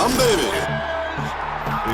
Hum, baby.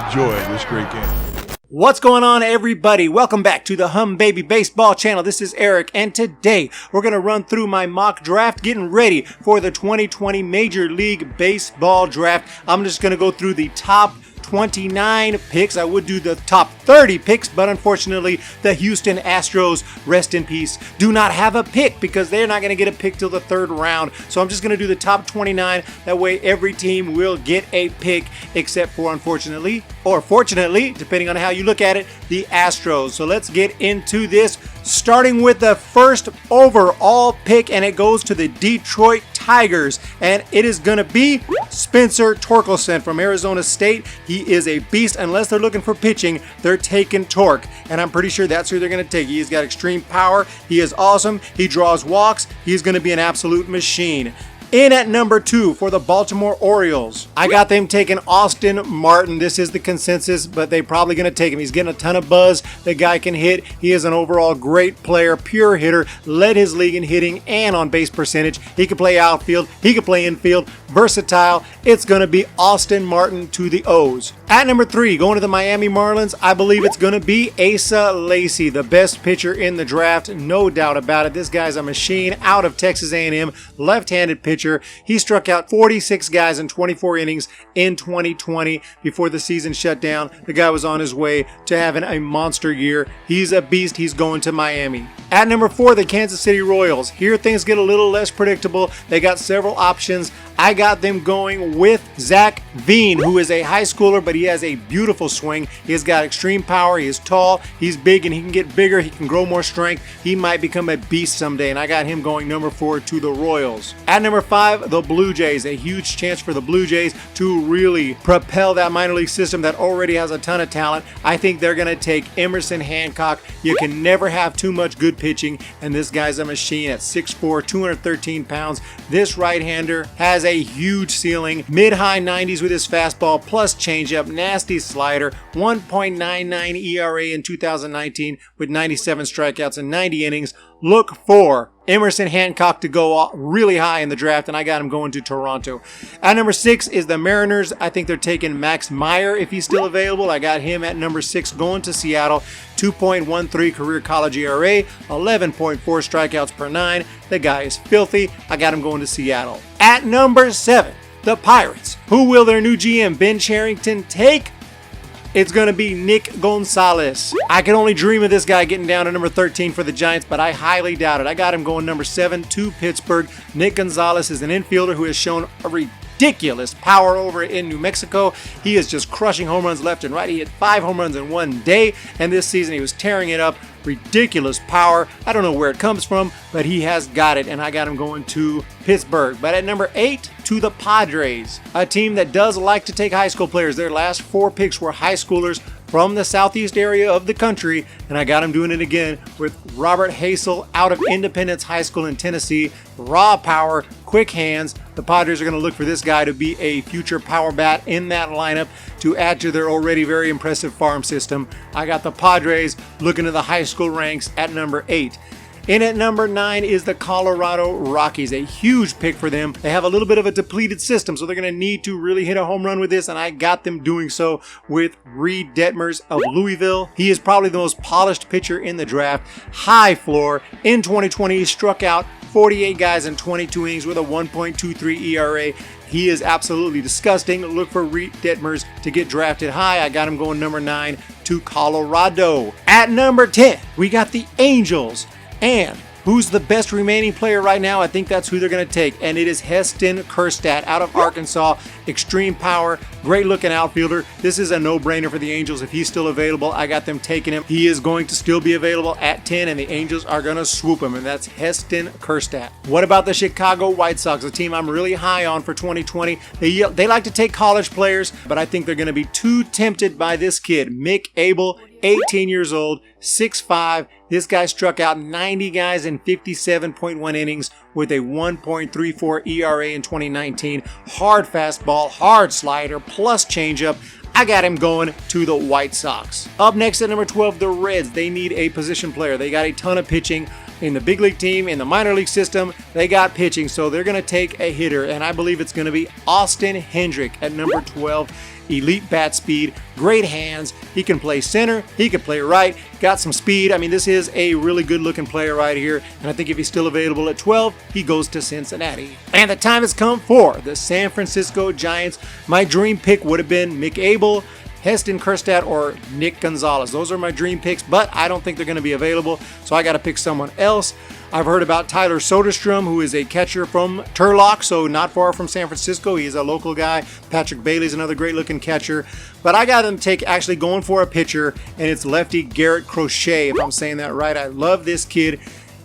Enjoy this great game. What's going on, everybody? Welcome back to the Hum Baby Baseball channel. This is Eric, and today we're going to run through my mock draft, getting ready for the 2020 Major League Baseball draft. I'm just going to go through the top 29 picks. I would do the top 30 picks, but unfortunately, the Houston Astros, rest in peace, do not have a pick because they're not going to get a pick till the third round. So I'm just going to do the top 29. That way, every team will get a pick, except for, unfortunately, or fortunately, depending on how you look at it, the Astros. So let's get into this, starting with the first overall pick, and it goes to the Detroit Tigers, and it is going to be Spencer Torkelson from Arizona State. He is a beast. Unless they're looking for pitching, they're taking torque, and I'm pretty sure that's who they're going to take. He's got extreme power. He is awesome. He draws walks. He's going to be an absolute machine. In at number 2 for the Baltimore Orioles, I got them taking Austin Martin. This is the consensus, but they're probably going to take him. He's getting a ton of buzz. The guy can hit. He is an overall great player, pure hitter, led his league in hitting and on base percentage. He can play outfield. He can play infield. Versatile. It's going to be Austin Martin to the O's. At number 3, going to the Miami Marlins, I believe it's going to be Asa Lacy, the best pitcher in the draft, no doubt about it. This guy's a machine out of Texas A&M, left-handed pitcher. He struck out 46 guys in 24 innings in 2020 before the season shut down. The guy was on his way to having a monster year. He's a beast. He's going to Miami. At number 4, the Kansas City Royals. Here things get a little less predictable. They got several options. I got them going with Zach Veen, who is a high schooler, but he has a beautiful swing. He has got extreme power. He is tall. He's big, and he can get bigger. He can grow more strength. He might become a beast someday, and I got him going number 4 to the Royals. At number 5, the Blue Jays. A huge chance for the Blue Jays to really propel that minor league system that already has a ton of talent. I think they're going to take Emerson Hancock. You can never have too much good pitching, and this guy's a machine at 6'4", 213 pounds. This right-hander has a huge ceiling, mid-high 90s with his fastball, plus changeup, nasty slider, 1.99 ERA in 2019 with 97 strikeouts and 90 innings. Look for Emerson Hancock to go really high in the draft, and I got him going to Toronto. At number 6 is the Mariners. I think they're taking Max Meyer if he's still available. I got him at number 6 going to Seattle. 2.13 career college ERA, 11.4 strikeouts per 9. The guy is filthy. I got him going to Seattle. At number 7, the Pirates. Who will their new GM, Ben Cherington, take? It's going to be Nick Gonzales. I can only dream of this guy getting down to number 13 for the Giants, but I highly doubt it. I got him going number 7 to Pittsburgh. Nick Gonzales is an infielder who has shown a ridiculous power over in New Mexico. He is just crushing home runs left and right. He hit 5 home runs in one day, and this season he was tearing it up. Ridiculous power. I don't know where it comes from, but he has got it, and I got him going to Pittsburgh. But at number 8, to the Padres, a team that does like to take high school players. Their last 4 picks were high schoolers from the southeast area of the country, and I got him doing it again with Robert Hasel out of Independence High School in Tennessee. Raw power, quick hands. The Padres are going to look for this guy to be a future power bat in that lineup to add to their already very impressive farm system. I got the Padres looking to the high school ranks at number 8. In at number 9 is the Colorado Rockies, a huge pick for them. They have a little bit of a depleted system, so they're going to need to really hit a home run with this, and I got them doing so with Reed Detmers of Louisville. He is probably the most polished pitcher in the draft. High floor. In 2020, he struck out 48 guys in 22 innings with a 1.23 ERA. He is absolutely disgusting. Look for Reed Detmers to get drafted high. I got him going number 9 to Colorado. At number 10, we got the Angels. And who's the best remaining player right now? I think that's who they're going to take, and it is Heston Kjerstad out of Arkansas. Extreme power, great looking outfielder. This is a no-brainer for the Angels. If he's still available, I got them taking him. He is going to still be available at 10, and the Angels are going to swoop him, and that's Heston Kjerstad. What about the Chicago White Sox, a team I'm really high on for 2020? They like to take college players, but I think they're going to be too tempted by this kid, Mick Abel, 18 years old, 6'5". This guy struck out 90 guys in 57.1 innings with a 1.34 ERA in 2019. Hard fastball, hard slider, plus changeup. I got him going to the White Sox. Up next at number 12, the Reds. They need a position player. They got a ton of pitching. in the big league team, in the minor league system, they got pitching, so they're going to take a hitter, and I believe it's going to be Austin Hendrick at number 12. Elite bat speed, great hands. He can play center, he can play right, got some speed. I mean, this is a really good looking player right here, and I think if he's still available at 12, he goes to Cincinnati. And the time has come for the San Francisco Giants. My dream pick would have been Mick Abel, Heston Kjerstad, or Nick Gonzales. Those are my dream picks, but I don't think they're going to be available, so I got to pick someone else. I've heard about Tyler Soderstrom, who is a catcher from Turlock, so not far from San Francisco. He's a local guy. Patrick Bailey's another great-looking catcher. But I got them actually going for a pitcher, and it's lefty Garrett Crochet, if I'm saying that right. I love this kid.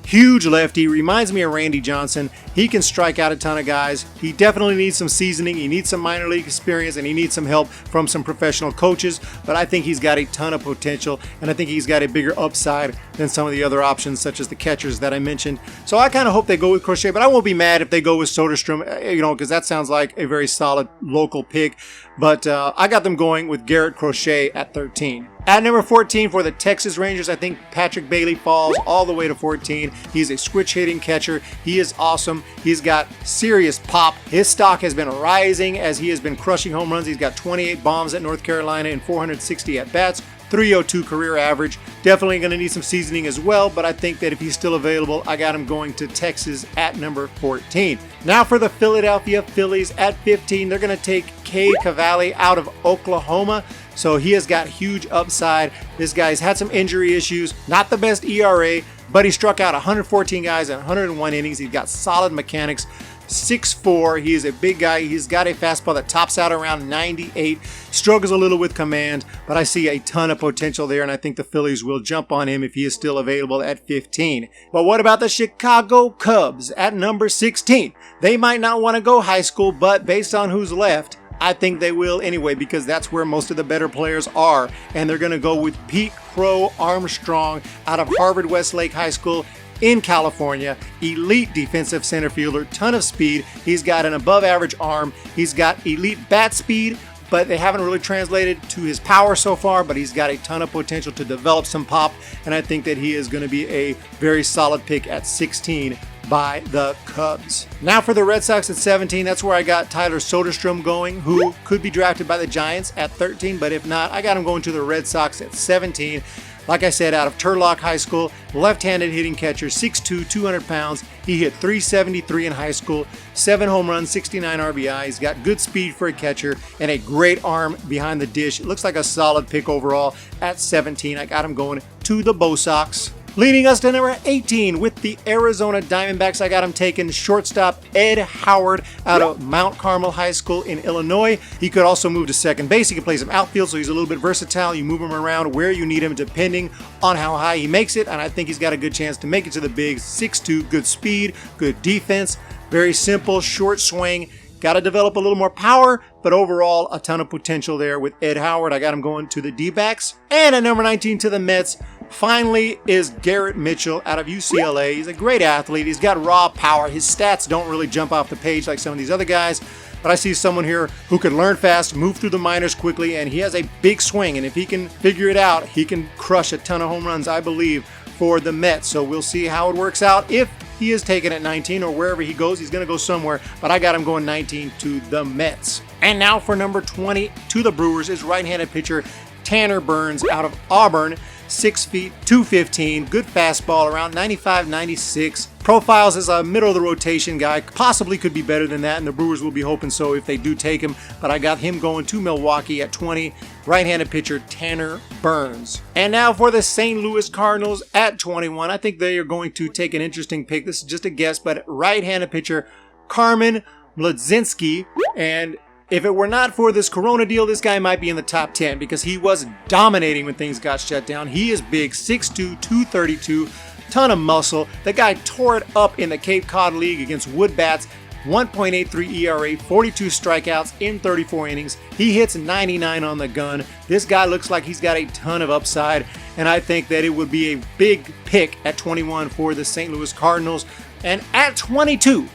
Huge lefty, reminds me of Randy Johnson. He can strike out a ton of guys. He definitely needs some seasoning. He needs some minor league experience, and he needs some help from some professional coaches. But I think he's got a ton of potential, and I think he's got a bigger upside than some of the other options, such as the catchers that I mentioned. So I kind of hope they go with Crochet, but I won't be mad if they go with Soderstrom, because that sounds like a very solid local pick. But I got them going with Garrett Crochet at 13. At number 14 for the Texas Rangers, I think Patrick Bailey falls all the way to 14. He's a switch-hitting catcher. He is awesome. He's got serious pop. His stock has been rising as he has been crushing home runs. He's got 28 bombs at North Carolina and 460 at-bats. 302 career average. Definitely going to need some seasoning as well, but I think that if he's still available, I got him going to Texas at number 14. Now for the Philadelphia Phillies at 15, they're going to take Cade Cavalli out of Oklahoma. So he has got huge upside. This guy's had some injury issues, not the best ERA, but he struck out 114 guys in 101 innings. He's got solid mechanics. 6'4", he is a big guy. He's got a fastball that tops out around 98, struggles a little with command, but I see a ton of potential there, and I think the Phillies will jump on him if he is still available at 15. But what about the Chicago Cubs at number 16? They might not want to go high school, but based on who's left, I think they will anyway, because that's where most of the better players are, and they're going to go with Pete Crow Armstrong out of Harvard Westlake High School in California. Elite defensive center fielder, ton of speed. He's got an above average arm. He's got elite bat speed, but they haven't really translated to his power so far, but he's got a ton of potential to develop some pop, and I think that he is going to be a very solid pick at 16 by the Cubs. Now for the Red Sox at 17, that's where I got Tyler Soderstrom going, who could be drafted by the Giants at 13, but if not, I got him going to the Red Sox at 17. Like I said, out of Turlock High School, left-handed hitting catcher, 6'2", 200 pounds. He hit .373 in high school, 7 home runs, 69 RBI. He's got good speed for a catcher and a great arm behind the dish. It looks like a solid pick overall at 17. I got him going to the Bo Sox. Leading us to number 18 with the Arizona Diamondbacks, I got him taking shortstop Ed Howard out of Mount Carmel High School in Illinois. He could also move to second base. He can play some outfield, so he's a little bit versatile. You move him around where you need him depending on how high he makes it, and I think he's got a good chance to make it to the bigs. 6'2", good speed, good defense, very simple, short swing. Got to develop a little more power, but overall, a ton of potential there with Ed Howard. I got him going to the D-backs. And at number 19 to the Mets, finally, is Garrett Mitchell out of UCLA. He's a great athlete. He's got raw power. His stats don't really jump off the page like some of these other guys, but I see someone here who can learn fast, move through the minors quickly, and he has a big swing. And if he can figure it out, he can crush a ton of home runs, I believe, for the Mets. So we'll see how it works out. If he is taken at 19 or wherever he goes, he's going to go somewhere, but I got him going 19 to the Mets. And now for number 20 to the Brewers is right-handed pitcher Tanner Burns out of Auburn. 6 feet, 215, good fastball, around 95, 96. Profiles as a middle-of-the-rotation guy, possibly could be better than that, and the Brewers will be hoping so if they do take him, but I got him going to Milwaukee at 20, right-handed pitcher Tanner Burns. And now for the St. Louis Cardinals at 21. I think they are going to take an interesting pick. This is just a guess, but right-handed pitcher Carmen Mlodzinski, and if it were not for this Corona deal, this guy might be in the top 10 because he was dominating when things got shut down. He is big, 6'2", 232, ton of muscle. The guy tore it up in the Cape Cod League against Wood Bats, 1.83 ERA, 42 strikeouts in 34 innings. He hits 99 on the gun. This guy looks like he's got a ton of upside, and I think that it would be a big pick at 21 for the St. Louis Cardinals. And at 22,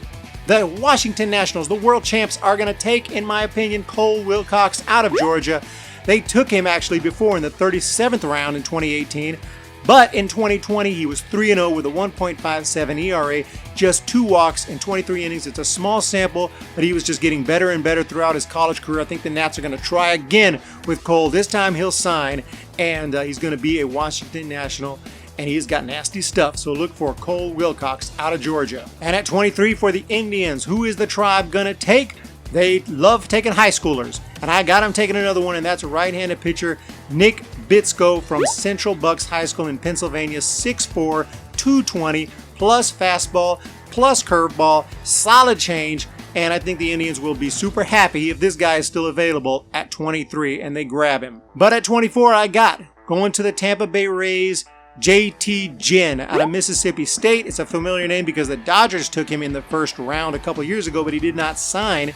the Washington Nationals, the world champs, are going to take, in my opinion, Cole Wilcox out of Georgia. They took him actually before in the 37th round in 2018. But in 2020, he was 3-0 with a 1.57 ERA, just 2 walks in 23 innings. It's a small sample, but he was just getting better and better throughout his college career. I think the Nats are going to try again with Cole. This time he'll sign, and he's going to be a Washington National, and he's got nasty stuff. So look for Cole Wilcox out of Georgia. And at 23 for the Indians, who is the Tribe going to take? They love taking high schoolers, and I got him taking another one, and that's a right-handed pitcher, Nick Bitsko from Central Bucks High School in Pennsylvania, 6'4", 220, plus fastball, plus curveball, solid change, and I think the Indians will be super happy if this guy is still available at 23 and they grab him. But at 24, I got, going to the Tampa Bay Rays, JT Ginn out of Mississippi State. It's a familiar name because the Dodgers took him in the first round a couple years ago, but he did not sign.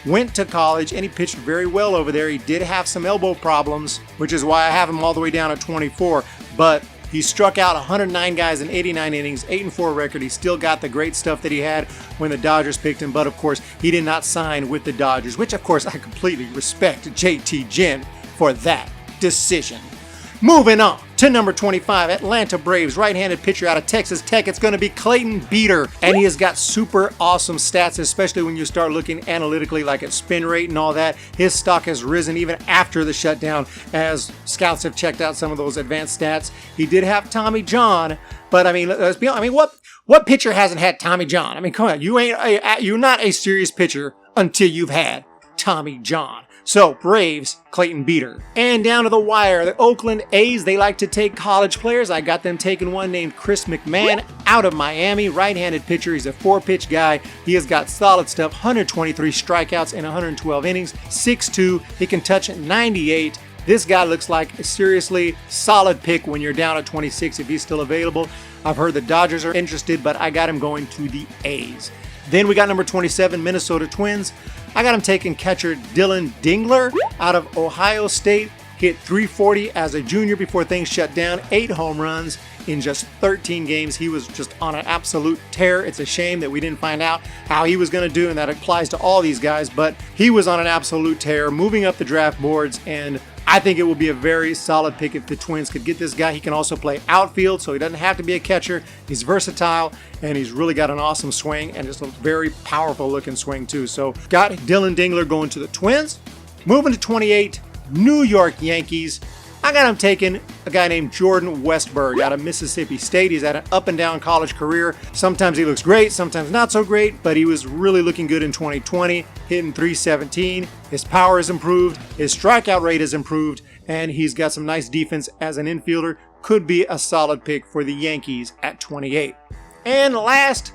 Went to college, and he pitched very well over there. He did have some elbow problems, which is why I have him all the way down at 24. But he struck out 109 guys in 89 innings, 8-4 record. He still got the great stuff that he had when the Dodgers picked him. But, of course, he did not sign with the Dodgers, which, of course, I completely respect JT Ginn for that decision. Moving on to number 25, Atlanta Braves, right-handed pitcher out of Texas Tech. It's going to be Clayton Beeter, and he has got super awesome stats, especially when you start looking analytically, like at spin rate and all that. His stock has risen even after the shutdown, as scouts have checked out some of those advanced stats. He did have Tommy John, but I mean, let's be honest. I mean, what pitcher hasn't had Tommy John? I mean, come on, you're not a serious pitcher until you've had Tommy John. So, Braves, Clayton Beeter. And down to the wire, the Oakland A's, they like to take college players. I got them taking one named Chris McMahon out of Miami, right-handed pitcher. He's a 4-pitch guy. He has got solid stuff, 123 strikeouts in 112 innings, 6'2". He can touch 98. This guy looks like a seriously solid pick when you're down at 26 if he's still available. I've heard the Dodgers are interested, but I got him going to the A's. Then we got number 27, Minnesota Twins. I got him taking catcher Dylan Dingler out of Ohio State. Hit .340 as a junior before things shut down. 8 home runs in just 13 games. He was just on an absolute tear. It's a shame that we didn't find out how he was going to do, and that applies to all these guys, but he was on an absolute tear, moving up the draft boards, and I think it will be a very solid pick if the Twins could get this guy. He can also play outfield, so he doesn't have to be a catcher. He's versatile, and he's really got an awesome swing and just a very powerful looking swing too. So got Dylan Dingler going to the Twins. Moving to 28, New York Yankees. I got him taking a guy named Jordan Westburg out of Mississippi State. He's had an up and down college career. Sometimes he looks great, sometimes not so great, but he was really looking good in 2020, hitting .317. His power has improved, his strikeout rate has improved, and he's got some nice defense as an infielder. Could be a solid pick for the Yankees at 28. And last,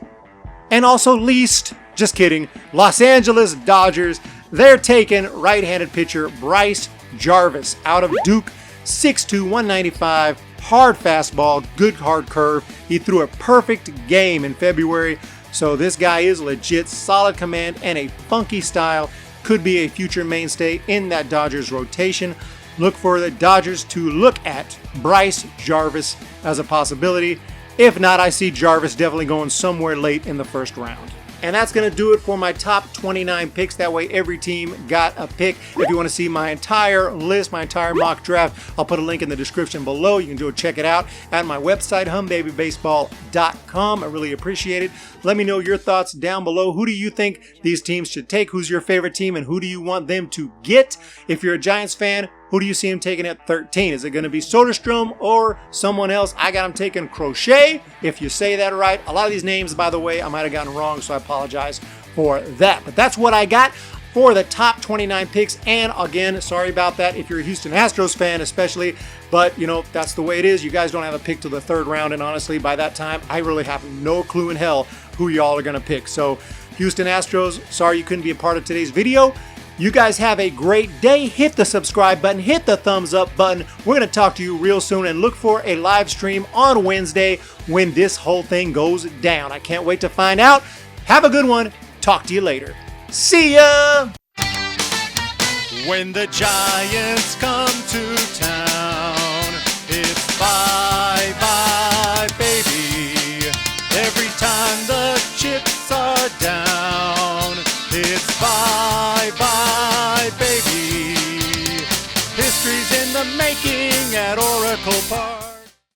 and also least, just kidding, Los Angeles Dodgers. They're taking right-handed pitcher Bryce Jarvis out of Duke. 6'2", 195, hard fastball, good hard curve. He threw a perfect game in February, so this guy is legit, solid command and a funky style. Could be a future mainstay in that Dodgers rotation. Look for the Dodgers to look at Bryce Jarvis as a possibility. If not, I see Jarvis definitely going somewhere late in the first round. And that's going to do it for my top 29 picks. That way every team got a pick. If you want to see my entire list, my entire mock draft, I'll put a link in the description below. You can go check it out at my website, humbabybaseball.com. I really appreciate it. Let me know your thoughts down below. Who do you think these teams should take? Who's your favorite team and who do you want them to get? If you're a Giants fan, who do you see him taking at 13? Is it going to be Soderstrom or someone else? I got him taking Crochet, if you say that right. A lot of these names, by the way, I might have gotten wrong, so I apologize for that. But that's what I got for the top 29 picks. And again, sorry about that if you're a Houston Astros fan especially. But, you know, that's the way it is. You guys don't have a pick till the third round. And honestly, by that time, I really have no clue in hell who y'all are going to pick. So, Houston Astros, sorry you couldn't be a part of today's video. You guys have a great day. Hit the subscribe button, hit the thumbs up button. We're going to talk to you real soon and look for a live stream on Wednesday when this whole thing goes down. I can't wait to find out. Have a good one. Talk to you later. See ya! When the Giants come to town.